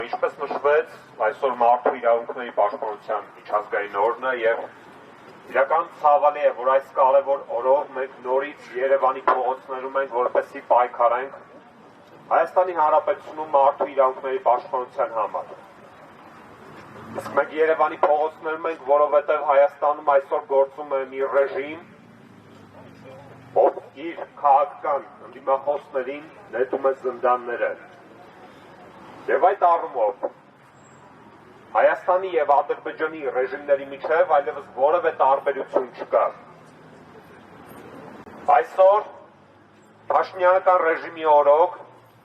ինչպես նշվեց, այսօր մարդու իրավունքների պաշտպանության միջազգային օրն է եւ իրական ցավալի է, որ այս կարևոր օրով մենք նորից Երևանի փողոցներում ենք, որպեսզի պայքարենք Հայաստանի Հանրապետությունում մարդու իրավունքների պաշտպանության համար։ Իսկ մենք Երևանի փողոցներում ենք, որովհետեւ Հայաստանում այսօր գործում է մի ռեժիմ, ով իր քաղաքական ընդդիմախոսներին նետում է զնդանները։ Եվ այդ առումով Հայաստանի եւ Ադրբեջանի ռեժիմների միջև այլևս որևէ տարբերություն չկա։ Այսօր Փաշինյանական ռեժիմի օրոք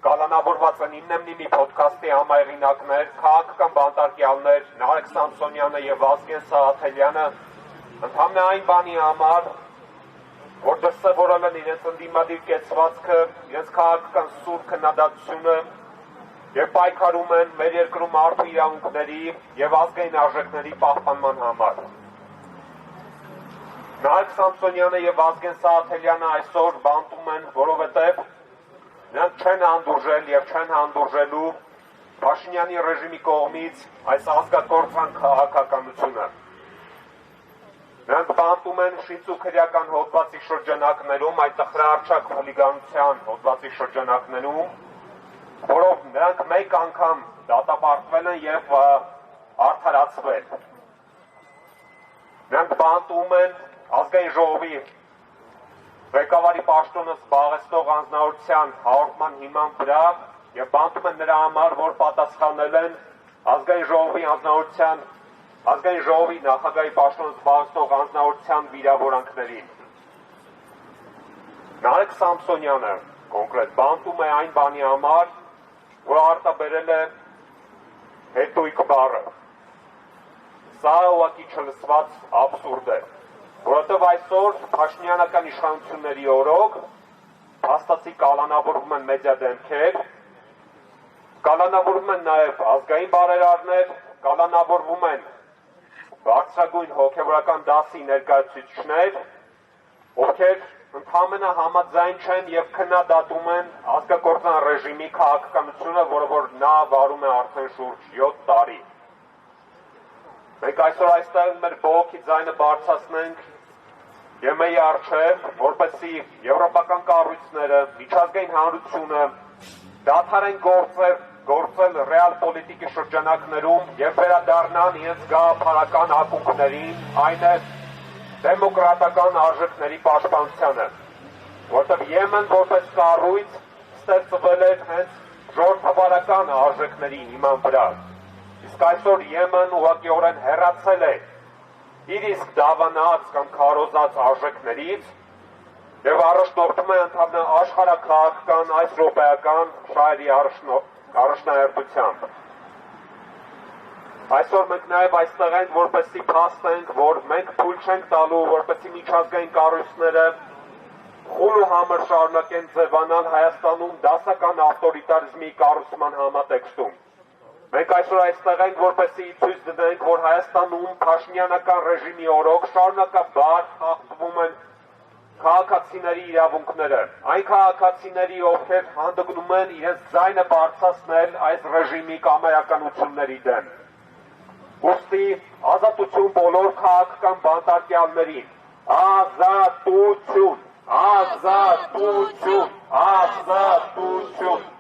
կալանավորված են իննեմնի ոդքասթի համահեղինակներ, քաղաքական բանտարկյալներ Նարեկ Սամսոնյանը եւ Վազգեն Սարաթելյանը ընդհանրապես այն բանի համար, որ դրսևորել են իրենց ընդդիմադիր կեցվածքը, իրենց քաղաքական սուր քննադատությունը եւ պայքարում են մեր երկրում մարդու իրավունքների եւ ազգային արժեքների պահպանման համար։ Նարեկ Սամսոնյանը եւ Վազգեն Սարաթելյանը այսօր բանտում են, որովհետեւ նրանք չեն հանդուրժել եւ չեն հանդուրժելու Փաշինյանի ռեժիմի կողմից այս ազգակործան քաղաքականությունը։ Նրանք բանտում են շիծուքրյական հոդվածի շրջանակներում, այդ տխրահարչակ խուլիգանության հոդվածի շրջանակներում, որով նրանք մեկ անգամ դատապարտվել են եւ արդարացվել։ Նրանք բանտում են ազգային ժողովի ղեկավարի պաշտոնը զբաղեցնող անձնավորության հաղորդման հիման վրա եւ բանտում են նրա համար, որ պատասխանել են ազգային ժողովի նախագահի պաշտոնը զբաղեցնող անձնավորության վիրավորանքներին։ Նարեկ Սամսոնյանը կոնկրետ բանտում է այն բանի համար, որ արտաբերել է հետույք բառը։ Սա ուղղակի չլսված աբսուրդ է, որովհետև այսօր Փաշինյանական իշխանությունների օրոք հաստատի կալանավորվում են մեդիա դեմքեր, կալանավորվում են նաև ազգային բարերարներ, կալանավորվում են բարձրագույն հոգևորական դասի ներկայացուցիչներ, ովքեր ընդհանրապես համաձայն չեն եւ քննադատում են ազգակործան ռեժիմի քաղաքականությունը, որը որ նա վարում է արդեն շուրջ 7 տարի։ Մենք այսօր այստեղ մեր բողոքի ձայնը բարձրացնենք ԵՄ-ի առջև, որպեսզի եվրոպական կառույցները, միջազգային հանրությունը դադարեն գործել ռեալ պոլիտիկի շրջանակներում եւ վերադառնան իրենց գաղափարական ակունքներին, այն է դեմոկրատական արժեքների պաշտպանությանը, որտեղ ԵՄ-ն որպես կառույց ստեղծվել է հենց ժողովրդավարական արժեքների հիման վրա։ Իսկ այսօր ԵՄ-ն ուղղակիորեն հեռացել է իր իսկ դավանած կամ քարոզած արժեքներից եւ առաջնորդում է ընդհանրապես աշխարհաքաղաքական այս րոպեական շահերի առաջնահերթությամբ։ Այսօր մենք նաև այստեղ ենք, որպեսզի փաստենք, որ մենք թույլ չենք տալու, որպեսզի միջազգային կառույցները խուլ ու համր շարունակեն ձևանալ Հայաստանում դասական ավտորիտարիզմի կառուցման համատեքստում։ Մենք այսօր այստեղ ենք, որպեսզի ցույց տանենք, որ Հայաստանում Փաշինյանական ռեժիմի օրոք շարունակաբար խախտվում են քաղաքացիների իրավունքները, այն քաղաքացիների, ովքեր հանդգնում են իրենց ձայնը բարձրացնել այս ռեժիմի կամայականությունների դեմ։ Ուստի ազատություն բոլոր քաղաքական բանտարկյալներին, ազատություն, ազատություն, ազատություն։